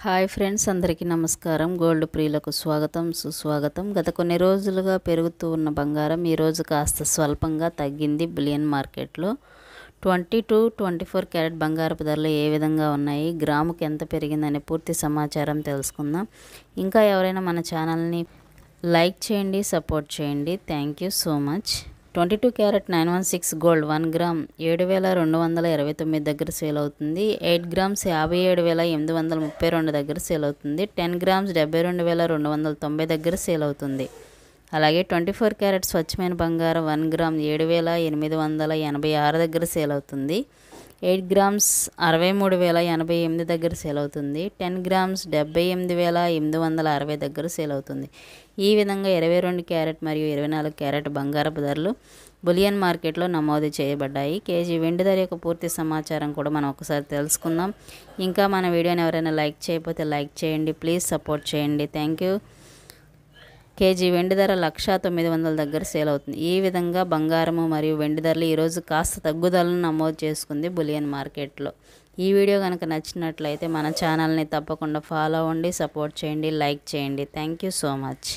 Hi friends, అందరికీ నమస్కారం. Gold ప్రియులకు స్వాగతం, సుస్వాగతం. గత కొన్ని రోజులుగా పెరుగుతూ ఉన్న బంగారం ఈరోజు కాస్త స్వల్పంగా తగ్గింది. బులియన్ మార్కెట్లో 22-24 క్యారెట్ బంగారపు ధరలు ఏ విధంగా ఉన్నాయి, గ్రాముకి ఎంత పెరిగిందనే పూర్తి సమాచారం తెలుసుకుందాం. ఇంకా ఎవరైనా మన ఛానల్ని లైక్ చేయండి, సపోర్ట్ చేయండి. Thank you so much. 22 carrot 916 gold 1 gram 7,229 దగ్గర సేల్ అవుతుంది. 8 గ్రామ్స్ 57,832 దగ్గర సేల్ అవుతుంది. 10 గ్రామ్స్ 72,290 దగ్గర సేల్ అవుతుంది. అలాగే 24 క్యారెట్ స్వచ్ఛమైన బంగారం 1 గ్రామ్ 7,886 దగ్గర సేల్ అవుతుంది. 8 గ్రామ్స్ 63,088 దగ్గర సేల్ అవుతుంది. 10 గ్రామ్స్ 78,860 దగ్గర సేల్ అవుతుంది. ఈ విధంగా 22 క్యారెట్ మరియు 24 క్యారెట్ బంగారపు ధరలు బులియన్ మార్కెట్లో నమోదు చేయబడ్డాయి. కేజీ వెండి ధర యొక్క పూర్తి సమాచారం కూడా మనం ఒకసారి తెలుసుకుందాం. ఇంకా మన వీడియోని ఎవరైనా లైక్ చేయకపోతే లైక్ చేయండి, ప్లీజ్ సపోర్ట్ చేయండి. Thank you. కేజీ వెండి ధర 1,900 దగ్గర సేల్ అవుతుంది. ఈ విధంగా బంగారము మరియు వెండి ధరలు ఈరోజు కాస్త తగ్గుదలను నమోదు చేసుకుంది బులియన్ మార్కెట్లో. ఈ వీడియో కనుక నచ్చినట్లయితే మన ఛానల్ని తప్పకుండా ఫాలో అవ్వండి, సపోర్ట్ చేయండి, లైక్ చేయండి. Thank you so much.